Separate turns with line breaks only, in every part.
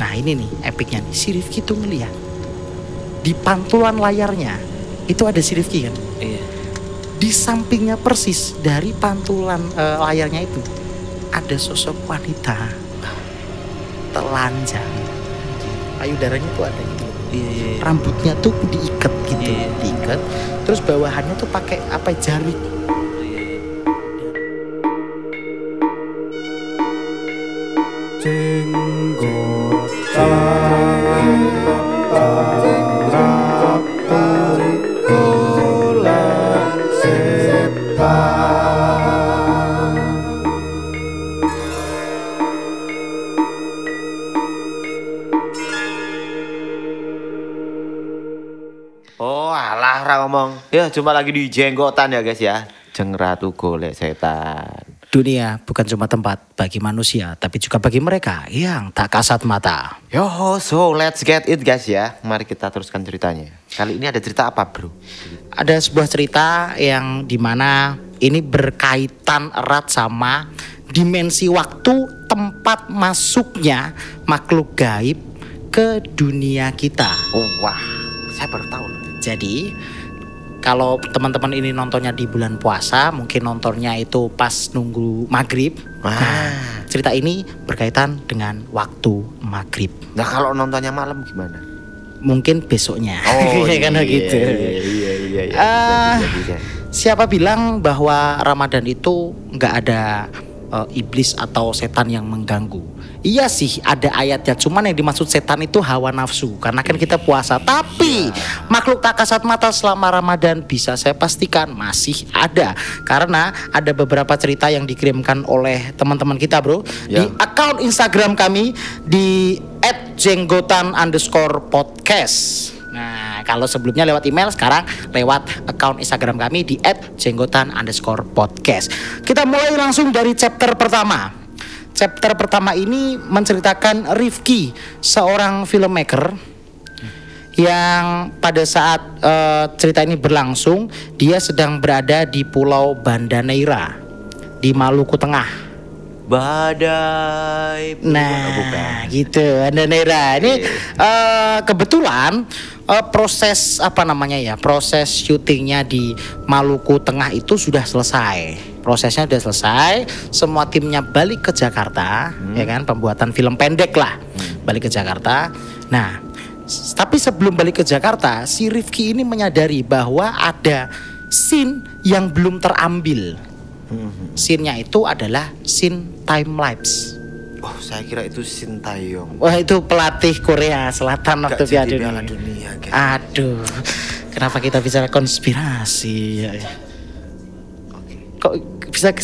Nah ini nih epicnya nih, si Rifki tuh ngeliat di pantulan layarnya itu ada si Rifki kan.
Iya.
Di sampingnya persis dari pantulan layarnya itu ada sosok wanita telanjang. Payudaranya tuh ada gitu.
Iya.
Rambutnya tuh diikat gitu,
Iya.
diikat. Terus bawahannya tuh pakai apa jarik.
Oh alah ra ngomong. Ya cuma lagi di jenggotan ya guys ya. Jeng Ratu Golek Setan.
Dunia bukan cuma tempat bagi manusia, tapi juga bagi mereka yang tak kasat mata.
Yo, so let's get it guys ya. Mari kita teruskan ceritanya. Kali ini ada cerita apa bro?
Ada sebuah cerita yang dimana ini berkaitan erat sama dimensi waktu, tempat masuknya makhluk gaib ke dunia kita.
Oh wah, saya baru tahu loh.
Jadi kalau teman-teman ini nontonnya di bulan puasa, mungkin nontonnya itu pas nunggu maghrib. Nah, cerita ini berkaitan dengan waktu maghrib.
Nah kalau nontonnya malam gimana?
Mungkin besoknya.
Oh
kan gitu.
Iya. Bisa.
Siapa bilang bahwa Ramadan itu nggak ada iblis atau setan yang mengganggu? Iya sih ada ayatnya, cuman yang dimaksud setan itu hawa nafsu. Karena kan kita puasa, tapi makhluk tak kasat mata selama Ramadan bisa saya pastikan masih ada. Karena ada beberapa cerita yang dikirimkan oleh teman-teman kita bro di akun Instagram kami di @jenggotan_podcast. Nah kalau sebelumnya lewat email, sekarang lewat akun Instagram kami di @jenggotan_podcast. Kita mulai langsung dari chapter pertama. Chapter pertama ini menceritakan Rifki, seorang filmmaker yang pada saat cerita ini berlangsung, dia sedang berada di Pulau Banda Neira di Maluku Tengah.
Badai.
Nah, gitu Banda Neira. Ini kebetulan proses proses syutingnya di Maluku Tengah itu sudah selesai. Prosesnya sudah selesai, semua timnya balik ke Jakarta, ya kan, pembuatan film pendek lah, balik ke Jakarta. Nah, tapi sebelum balik ke Jakarta, si Rifki ini menyadari bahwa ada scene yang belum terambil. Scene-nya itu adalah scene time lapse.
Oh, saya kira itu Sintayong.
Wah, itu pelatih Korea Selatan waktu Piala
Dunia.
Aduh, kenapa kita bicara konspirasi? Kok bisa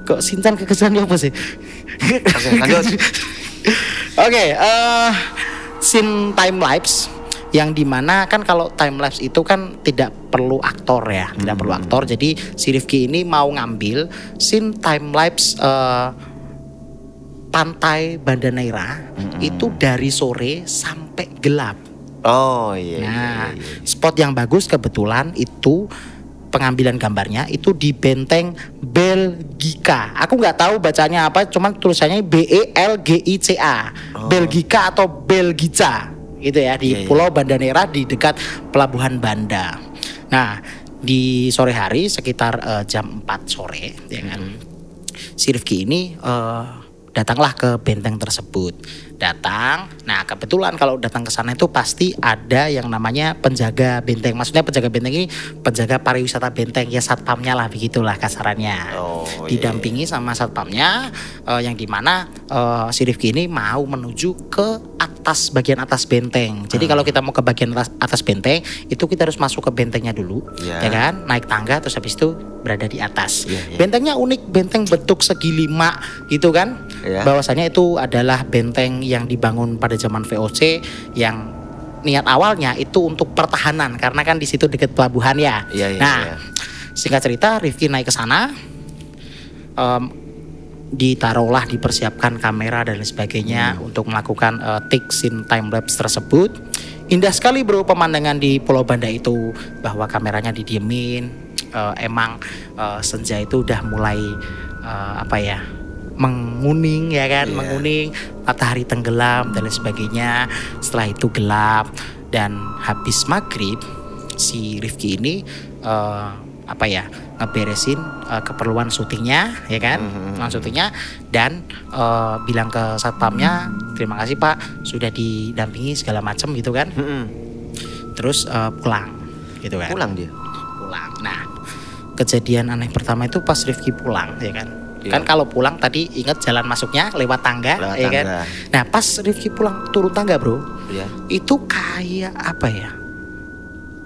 kok Sincan kekesan apa sih?
Oke, lanjut.
Oke, scene time lapse yang dimana kan kalau time lapse itu kan tidak perlu aktor ya, tidak perlu aktor. Jadi si Rifki ini mau ngambil scene time lapse pantai Banda Neira itu dari sore sampai gelap.
Oh iya.
Nah, spot yang bagus kebetulan itu pengambilan gambarnya itu di benteng Belgica. Aku nggak tahu bacanya apa, cuman tulisannya BELGICA. Belgica atau Belgica gitu ya, di Pulau Banda Neira di dekat Pelabuhan Banda. Nah, di sore hari sekitar jam 4 sore ya kan. Si Rifki ini datanglah ke benteng tersebut. Nah kebetulan kalau datang ke sana itu pasti ada yang namanya penjaga benteng. Maksudnya penjaga benteng ini penjaga pariwisata benteng, ya satpamnya lah, begitulah kasarannya. Didampingi sama satpamnya, yang dimana si Rifki ini mau menuju ke bagian atas benteng. Jadi kalau kita mau ke bagian atas benteng itu kita harus masuk ke bentengnya dulu, ya kan, naik tangga terus habis itu berada di atas. Bentengnya unik, benteng bentuk segi 5 gitu kan. Bahwasanya itu adalah benteng yang dibangun pada zaman VOC yang niat awalnya itu untuk pertahanan karena kan di situ dekat pelabuhan ya. Singkat cerita Rifki naik ke sana, ditaruhlah, dipersiapkan kamera dan sebagainya untuk melakukan take scene time lapse tersebut. Indah sekali bro pemandangan di Pulau Banda itu, bahwa kameranya didiemin. Emang senja itu udah mulai menguning ya kan,
Iya.
menguning, matahari tenggelam dan lain sebagainya. Setelah itu gelap dan habis maghrib si Rifki ini ngeberesin keperluan syutingnya ya kan, keperluan syutingnya dan bilang ke satpamnya terima kasih Pak sudah didampingi segala macam gitu kan. Terus pulang gitu kan.
Pulang dia.
Pulang. Nah, kejadian aneh pertama itu pas Rifki pulang ya kan.
Iya.
Kan kalau pulang tadi ingat jalan masuknya lewat tangga
Lewat
ya kan.
tangga.
Nah, pas Rifki pulang turun tangga, Bro.
Iya.
Itu kayak apa ya?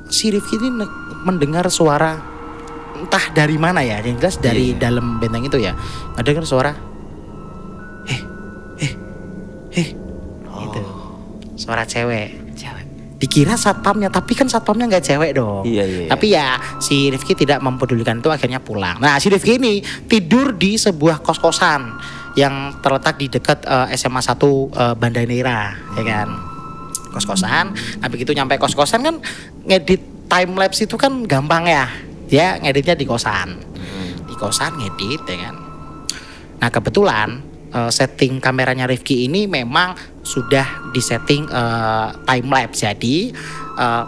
Si Rifki ini mendengar suara entah dari mana ya, yang jelas dari
Iya.
dalam benteng itu ya. Mendengar suara gitu. Suara cewek. Dikira satpamnya, tapi kan satpamnya nggak cewek dong.
Iya.
Tapi ya si Rifki tidak mempedulikan itu, akhirnya pulang. Nah si Rifki ini tidur di sebuah kos-kosan yang terletak di dekat SMA 1 Banda Neira, ya kan. Kos-kosan. Nah begitu nyampe kos-kosan kan ngedit time lapse itu kan gampang ya. Dia ngeditnya di kosan. Di kosan ngedit ya kan. Nah kebetulan setting kameranya Rifki ini memang sudah disetting time lapse. Jadi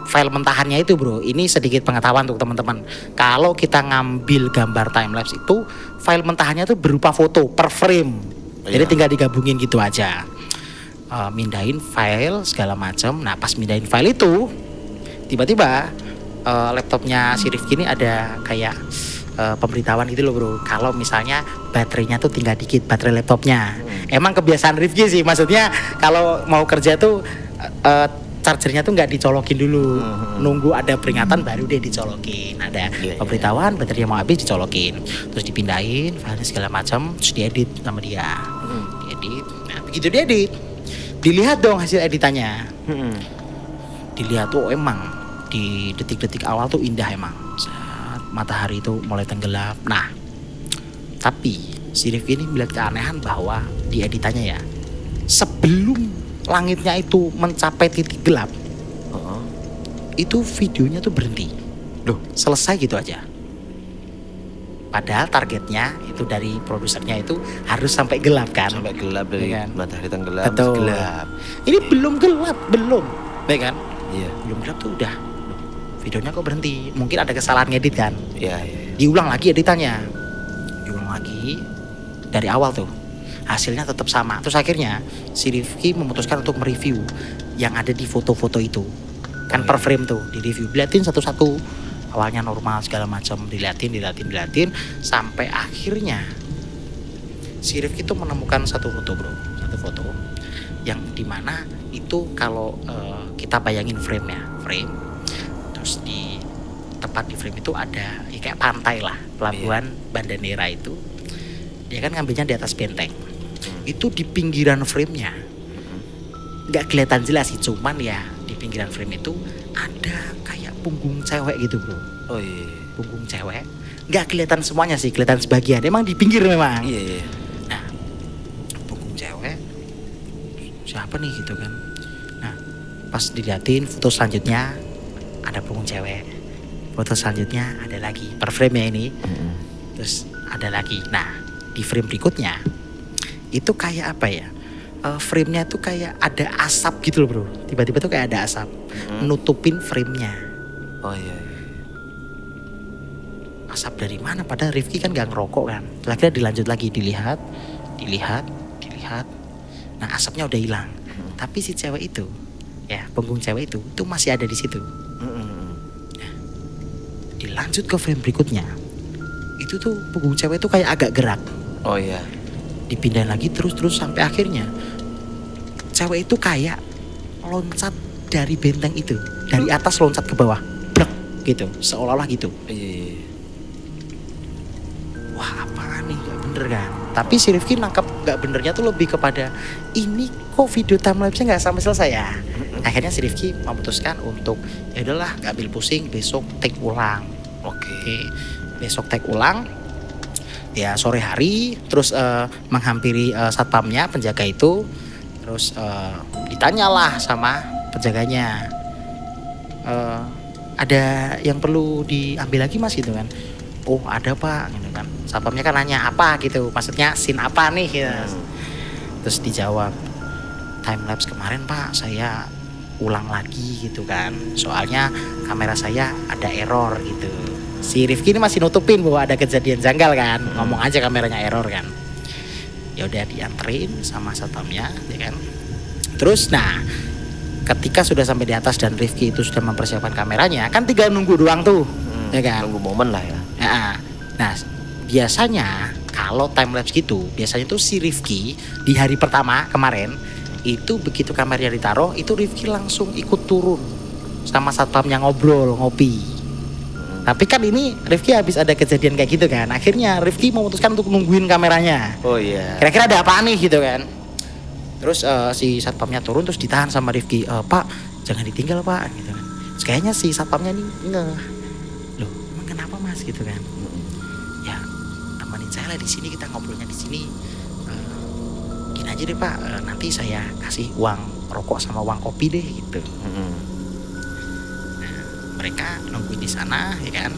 file mentahannya itu bro, ini sedikit pengetahuan untuk teman-teman. Kalau kita ngambil gambar time lapse itu file mentahannya itu berupa foto per frame. Jadi tinggal digabungin gitu aja. Mindahin file segala macam. Nah pas mindahin file itu tiba-tiba laptopnya si Rifki ini ada kayak pemberitahuan gitu loh bro, kalau misalnya baterainya tuh tinggal dikit, baterai laptopnya. Emang kebiasaan Rifki sih, maksudnya kalau mau kerja tuh chargernya tuh nggak dicolokin dulu, nunggu ada peringatan baru deh dicolokin. Ada pemberitahuan baterainya mau habis dicolokin, terus dipindahin filenya segala macam, terus diedit sama dia. Diedit. Nah begitu diedit, dilihat dong hasil editannya. Dilihat tuh emang di detik-detik awal tuh indah emang. Matahari itu mulai tenggelam. Nah, tapi si Rifki ini melihat keanehan bahwa di editannya ya, sebelum langitnya itu mencapai titik gelap, itu videonya tuh berhenti. Loh, selesai gitu aja. Padahal targetnya itu dari produsernya itu harus sampai gelap kan?
Sampai gelap dari
ya kan?
matahari tenggelam.
Betul.
Gelap.
Ini belum gelap, belum, ya kan?
Iya.
Belum gelap tuh udah. Videonya kok berhenti, mungkin ada kesalahan ngedit kan.
Iya.
Diulang lagi editannya, diulang lagi dari awal tuh, hasilnya tetap sama. Terus akhirnya si Rifki memutuskan untuk mereview yang ada di foto-foto itu, kan per frame tuh di review, diliatin satu-satu, awalnya normal segala macam, diliatin sampai akhirnya si Rifki tuh menemukan satu foto bro, satu foto yang dimana itu kalau kita bayangin frame, terus di tepat di frame itu ada ya kayak pantai lah, pelabuhan Banda Neira itu. Dia kan ngambilnya di atas benteng. Itu di pinggiran framenya nggak kelihatan jelas sih, cuman ya di pinggiran frame itu ada kayak punggung cewek gitu bro.
Oh iya.
Punggung cewek, nggak kelihatan semuanya sih, kelihatan sebagian. Emang di pinggir memang.
Iya.
Nah, punggung cewek siapa nih gitu kan. Nah, pas diliatin foto selanjutnya ada punggung cewek, foto selanjutnya ada lagi per frame ya ini, terus ada lagi. Nah di frame berikutnya itu kayak apa ya, frame-nya tuh kayak ada asap gitu loh bro, tiba-tiba tuh kayak ada asap nutupin frame-nya.
Oh iya.
Asap dari mana, padahal Rifki kan gak ngerokok kan. Terus akhirnya dilanjut lagi, dilihat. Nah asapnya udah hilang, tapi si cewek itu ya, punggung cewek itu masih ada di situ. Dilanjut ke frame berikutnya, itu tuh punggung cewek itu kayak agak gerak.
Oh iya.
Dipindahin lagi terus sampai akhirnya cewek itu kayak loncat dari benteng itu, dari atas loncat ke bawah, blek gitu, seolah-olah gitu.
Iya.
Wah apaan nih, gak bener kan? Tapi si Rifki nangkep gak benernya tuh lebih kepada ini kok video timelapse-nya gak sampai selesai ya. Akhirnya si Rifki memutuskan untuk ya udahlah gak ambil pusing, besok take ulang. Oke. Besok take ulang ya sore hari, terus menghampiri satpamnya, penjaga itu, terus ditanyalah sama penjaganya, ada yang perlu diambil lagi mas gitu kan. oh ada pak gitu kan. Satpamnya kan nanya apa gitu, maksudnya scene apa nih gitu. Terus dijawab, time lapse kemarin pak saya ulang lagi gitu kan, soalnya kamera saya ada error gitu. Si Rifki ini masih nutupin bahwa ada kejadian janggal kan, ngomong aja kameranya error kan. Ya udah dianterin sama satpamnya ya kan. Terus nah ketika sudah sampai di atas dan Rifki itu sudah mempersiapkan kameranya, kan tinggal nunggu doang tuh ya kan.
Nunggu momen lah ya.
Nah biasanya kalau time lapse gitu, biasanya tuh si Rifki di hari pertama kemarin itu begitu kameranya ditaruh, itu Rifki langsung ikut turun sama satpamnya ngobrol ngopi. Tapi kan ini Rifki habis ada kejadian kayak gitu kan, akhirnya Rifki memutuskan untuk nungguin kameranya.
Oh iya.
Kira-kira ada apa nih gitu kan. Terus si satpamnya turun terus ditahan sama Rifki, pak jangan ditinggal pak gitu kan. Terus kayaknya si satpamnya nih ngeh, loh emang kenapa mas gitu kan. Ya temenin saya lah di sini, kita ngobrolnya di sini. Gini aja deh pak, nanti saya kasih uang rokok sama uang kopi deh gitu. Nah, mereka nungguin di sana ya kan,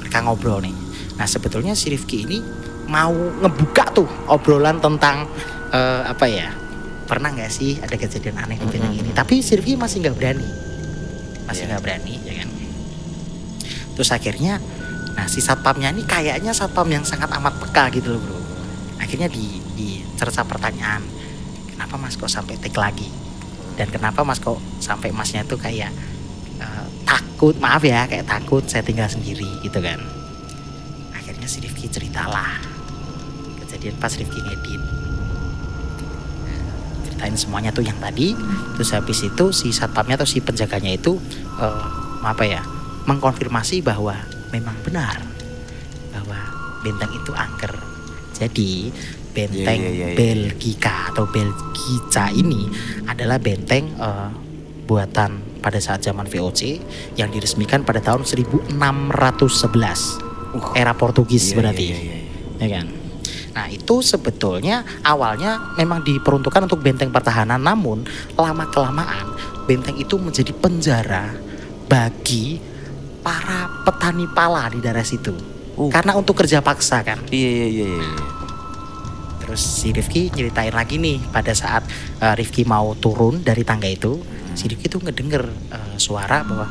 mereka ngobrol nih. Nah sebetulnya si Rifki ini mau ngebuka tuh obrolan tentang apa ya, pernah nggak sih ada kejadian aneh di benteng ini, tapi si Rifki masih nggak berani, nggak berani ya kan. Terus akhirnya nah si satpamnya ini kayaknya satpam yang sangat amat peka gitu loh bro. Akhirnya dicerca pertanyaan, kenapa mas kok sampai take lagi, dan kenapa mas kok sampai masnya tuh kayak takut, maaf ya kayak takut saya tinggal sendiri gitu kan. Akhirnya si Rifki ceritalah kejadian pas Rifki ngedit, ceritain semuanya tuh yang tadi. Terus habis itu si satpamnya atau si penjaganya itu apa ya, mengkonfirmasi bahwa memang benar bahwa benteng itu angker. Jadi benteng Belgica atau Belgica ini adalah benteng buatan pada saat zaman VOC yang diresmikan pada tahun 1611 era Portugis berarti ya kan. Nah itu sebetulnya awalnya memang diperuntukkan untuk benteng pertahanan, namun lama kelamaan benteng itu menjadi penjara bagi para petani pala di daerah situ. Karena untuk kerja paksa kan.
Iya.
Terus si Rifki nyeritain lagi nih pada saat Rifki mau turun dari tangga itu, si Rifki tuh ngedenger suara bahwa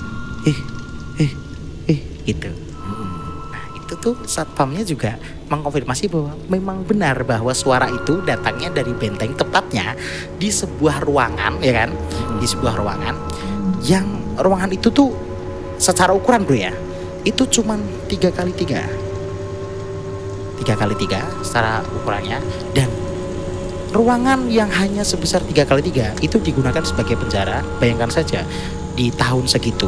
gitu. Nah itu tuh satpamnya juga mengkonfirmasi bahwa memang benar bahwa suara itu datangnya dari benteng, tepatnya di sebuah ruangan ya kan, di sebuah ruangan yang ruangan itu tuh secara ukuran bro ya, itu cuman 3x3 secara ukurannya, dan ruangan yang hanya sebesar 3x3 itu digunakan sebagai penjara. Bayangkan saja di tahun segitu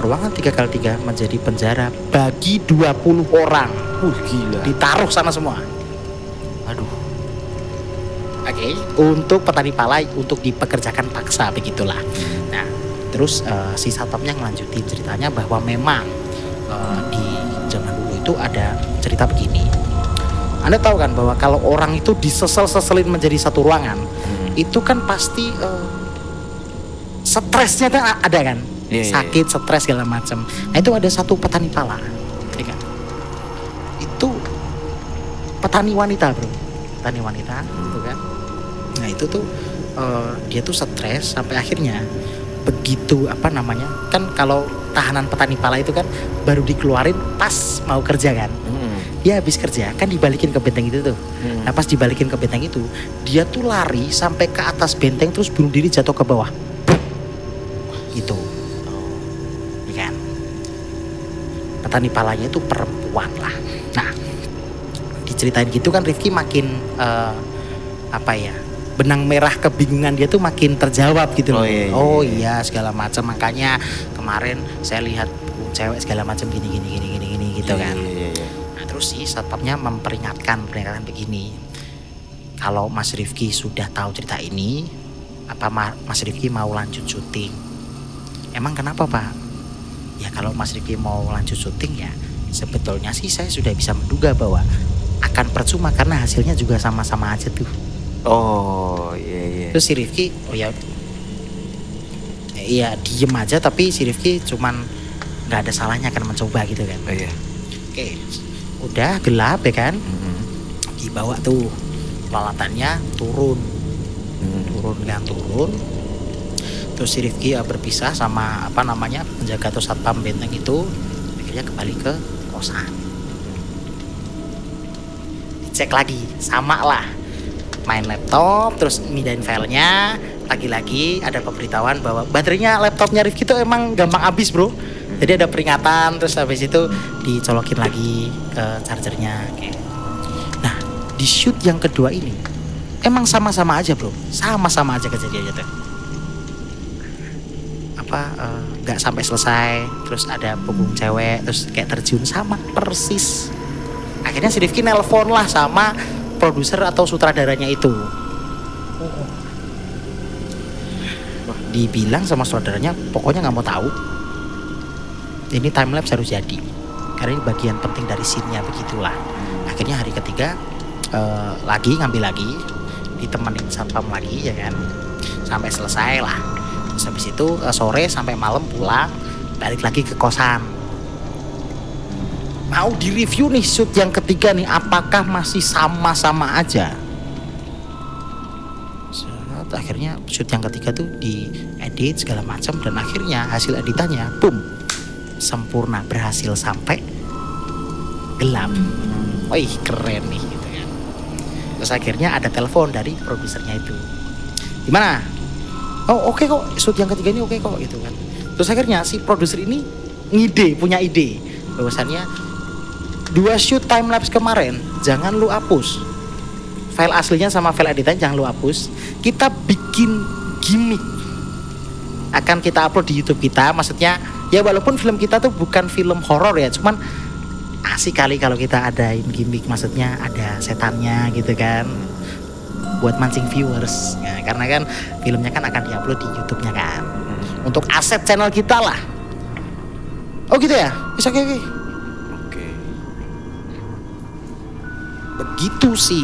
ruangan 3x3 menjadi penjara bagi 20 orang.
Gila.
Ditaruh sana semua. Aduh. Oke, untuk petani pala untuk dipekerjakan paksa begitulah. Nah, terus si satpamnya ngelanjutin ceritanya bahwa memang di zaman dulu itu ada cerita begini. Anda tahu kan bahwa kalau orang itu disesel-seselin menjadi satu ruangan, itu kan pasti stresnya kan ada kan, sakit, stres segala macam. Nah itu ada satu petani pala, ya kan? Itu petani wanita bro, petani wanita, gitu kan? Nah itu tuh dia tuh stres sampai akhirnya begitu apa namanya, kan kalau tahanan petani pala itu kan baru dikeluarin pas mau kerja kan. Dia habis kerja kan dibalikin ke benteng itu tuh. Nah pas dibalikin ke benteng itu, dia tuh lari sampai ke atas benteng terus bunuh diri jatuh ke bawah. Gitu. Ya kan. Petani palanya itu perempuan lah. Nah diceritain gitu kan Rifki makin apa ya, benang merah kebingungan dia tuh makin terjawab gitu loh. Oh iya segala macam, makanya kemarin saya lihat cewek segala macam gini gitu kan. Nah terus si satpamnya memperingatkan begini, kalau Mas Rifki sudah tahu cerita ini, apa Mas Rifki mau lanjut syuting? Emang kenapa Pak? Ya kalau Mas Rifki mau lanjut syuting ya sebetulnya sih saya sudah bisa menduga bahwa akan percuma karena hasilnya juga sama-sama aja tuh.
Oh iya.
Terus si Rifki iya diem aja, tapi si Rifki cuman nggak ada salahnya kan mencoba gitu kan.
Oh iya.
Oke, udah gelap ya kan, dibawa tuh peralatannya turun, turun. Terus si Rifki berpisah sama apa namanya penjaga atau satpam benteng itu, akhirnya kembali ke kosan. Dicek lagi, sama lah, main laptop, terus mindahin filenya. Lagi-lagi ada pemberitahuan bahwa baterainya laptopnya Rifki itu emang gampang habis bro. Jadi ada peringatan, terus habis itu dicolokin lagi ke chargernya. Oke. Nah di shoot yang kedua ini emang sama-sama aja bro, sama-sama aja kejadiannya tuh. Nggak sampai selesai, terus ada punggung cewek, terus kayak terjun, sama persis. Akhirnya si Rifki nelpon lah sama produser atau sutradaranya itu. Dibilang sama sutradaranya pokoknya nggak mau tahu, ini timelapse harus jadi karena ini bagian penting dari scene-nya, begitulah. Akhirnya hari ketiga ngambil lagi, ditemenin satpam lagi ya kan, sampai selesai lah. Terus habis itu sore sampai malam pulang, balik lagi ke kosan. Mau direview nih shoot yang ketiga nih, apakah masih sama-sama aja. Akhirnya shoot yang ketiga tuh diedit segala macam, dan akhirnya hasil editannya boom, sempurna, berhasil sampai gelap. Wih keren nih gitu kan. Terus akhirnya ada telepon dari produsernya itu, gimana? Oh oke kok, shoot yang ketiga ini oke kok gitu kan. Terus akhirnya si produser ini punya ide bahwasannya 2 shoot timelapse kemarin jangan lu hapus, file aslinya sama file editan jangan lu hapus, kita bikin gimmick, akan kita upload di YouTube kita. Maksudnya ya walaupun film kita tuh bukan film horor ya, cuman asik kali kalau kita adain gimmick, maksudnya ada setannya gitu kan, buat mancing viewers ya, karena kan filmnya kan akan diupload di YouTube-nya kan, untuk aset channel kita lah. Oh gitu ya, bisa oke. Begitu si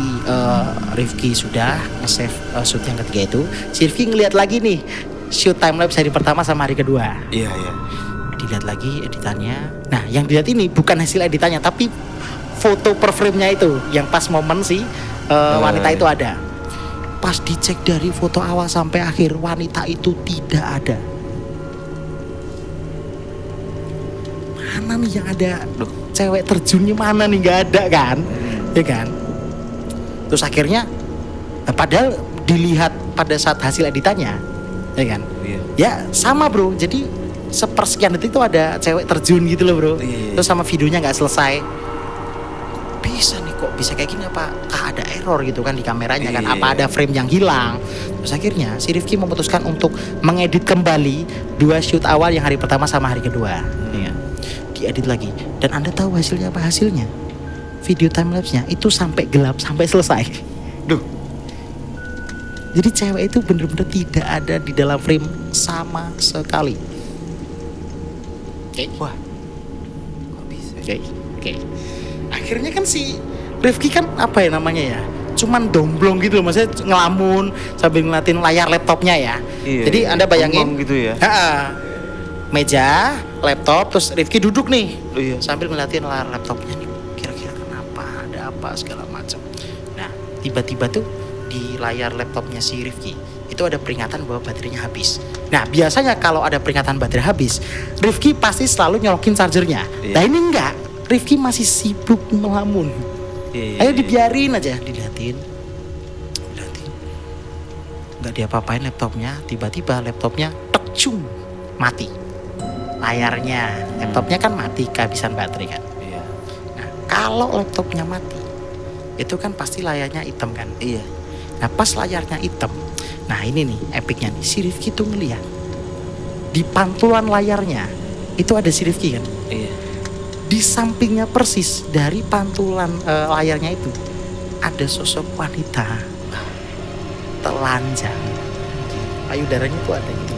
Rifki sudah nge-save shoot yang ketiga itu, si Rifki ngeliat lagi nih shoot timelapse hari pertama sama hari kedua.
Iya.
Dilihat lagi editannya. Nah yang dilihat ini bukan hasil editannya, tapi foto per frame-nya itu, yang pas momen si wanita itu ada. Pas dicek dari foto awal sampai akhir, wanita itu tidak ada. Mana nih yang ada? Cewek terjunnya mana nih? Nggak ada kan? Ya kan? Terus akhirnya, padahal dilihat pada saat hasil editannya, ya kan?
Iya.
Ya sama bro. Jadi sepersekian detik itu ada cewek terjun gitu loh bro.
Iya.
Terus sama videonya nggak selesai. Bisa nih, kok bisa kayak gini, apakah ada error gitu kan di kameranya kan, apa ada frame yang hilang. Terus akhirnya si Rifki memutuskan untuk mengedit kembali 2 shoot awal yang hari pertama sama hari kedua. Ya. Diedit lagi, dan Anda tahu hasilnya apa? Hasilnya video timelapse-nya itu sampai gelap, sampai selesai. Duh. Jadi cewek itu bener-bener tidak ada di dalam frame sama sekali. Wah,
kok bisa?
Oke. Akhirnya kan si Rifki kan apa ya namanya ya, cuman domblong gitu loh, maksudnya ngelamun sambil ngeliatin layar laptopnya ya.
Iya,
jadi Anda bayangin
gitu ya.
Meja, laptop, terus Rifki duduk nih,
Iya.
sambil ngeliatin layar laptopnya nih, kira-kira kenapa, ada apa segala macam. Nah tiba-tiba tuh di layar laptopnya si Rifki itu ada peringatan bahwa baterainya habis. Nah biasanya kalau ada peringatan baterai habis, Rifki pasti selalu nyolokin chargernya. Nah ini enggak, Rifki masih sibuk melamun. Ayo dibiarin aja, diliatin. Nggak diapa-apain laptopnya. Tiba-tiba laptopnya tekcung, mati. Layarnya, laptopnya kan mati, kehabisan baterai kan. Nah kalau laptopnya mati, itu kan pasti layarnya hitam kan. Nah pas layarnya hitam, nah ini nih epicnya nih, si Rifki tuh ngeliat di pantulan layarnya itu ada si Rifki kan. Di sampingnya persis dari pantulan layarnya itu ada sosok wanita telanjang, payudaranya tuh ada gitu.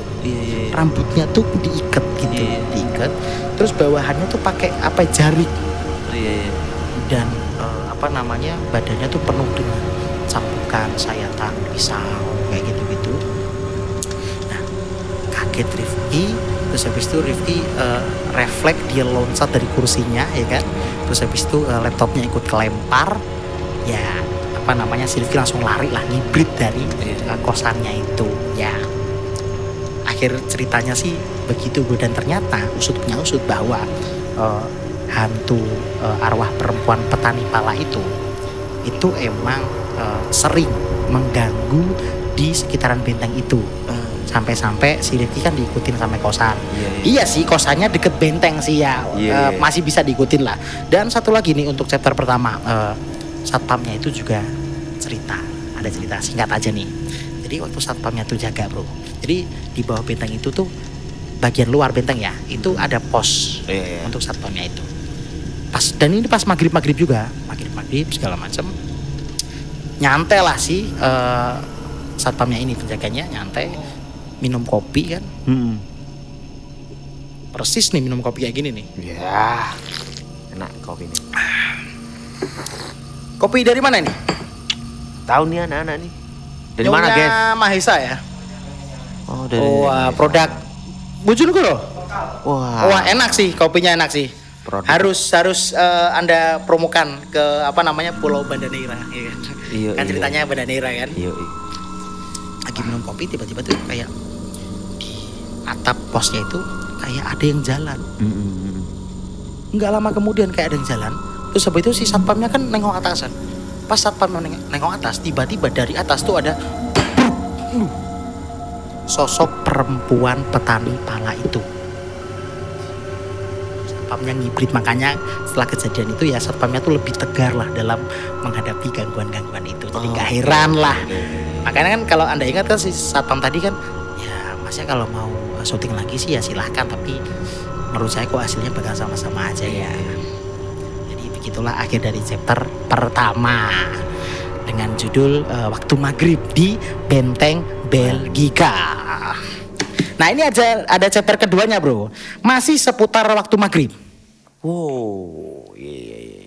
Rambutnya tuh diikat gitu, diikat. Terus bawahannya tuh pakai apa, jarik. Dan apa namanya, badannya tuh penuh dengan cambukan, sayatan, pisau kayak gitu-gitu. Nah kaget Rifki. Terus habis itu Rifki refleks, dia loncat dari kursinya ya kan, Terus habis itu laptopnya ikut kelempar. Ya apa namanya, si Rifki langsung lari lah, ngibrit dari kosannya itu. Ya akhir ceritanya sih begitu bro. Dan ternyata usut punya usut bahwa hantu arwah perempuan petani pala itu emang sering mengganggu di sekitaran benteng itu. Sampai-sampai si Rifki kan diikutin sampai kosan. Iya sih, kosannya deket benteng sih ya. Masih bisa diikutin lah. Dan satu lagi nih untuk chapter pertama, satpamnya itu juga ada cerita singkat aja nih. Jadi waktu satpamnya tuh jaga bro, jadi di bawah benteng itu tuh bagian luar benteng ya, itu ada pos untuk satpamnya itu. Dan ini pas maghrib juga, maghrib segala macam. Nyantai lah sih satpamnya ini, penjaganya nyantai minum kopi kan. Persis nih minum kopi kayak gini nih.
Ya, enak kopi nih.
Kopi dari mana nih?
Tahu nih anak-anak nih. Dari mana guys?
Mahesa ya.
Oh dari.
Produk Bojonegoro loh.
Wah
enak sih, kopinya enak sih.
Produk.
Harus Anda promokan ke apa namanya, Pulau Banda Neira ya kan?
Iya,
Kan ceritanya Banda Neira kan.
Iya.
Lagi minum kopi tiba-tiba tuh kayak di atap posnya itu kayak ada yang jalan. Nggak lama kemudian kayak ada yang jalan. Terus habis itu si satpamnya kan nengok atasan. Pas satpamnya nengok atas, tiba-tiba dari atas tuh ada sosok perempuan petani pala itu. Satpamnya ngibrit, makanya setelah kejadian itu ya satpamnya tuh lebih tegar lah dalam menghadapi gangguan-gangguan itu. Jadi gak heran lah. Makanya kan kalau Anda ingat kan si satpam tadi kan, ya masnya kalau mau syuting lagi sih ya silahkan, tapi menurut saya kok hasilnya bakal sama-sama aja ya. Jadi begitulah akhir dari chapter pertama dengan judul Waktu Maghrib di Benteng Belgika. Nah ini ada chapter keduanya bro, masih seputar waktu maghrib.
Wow, iya.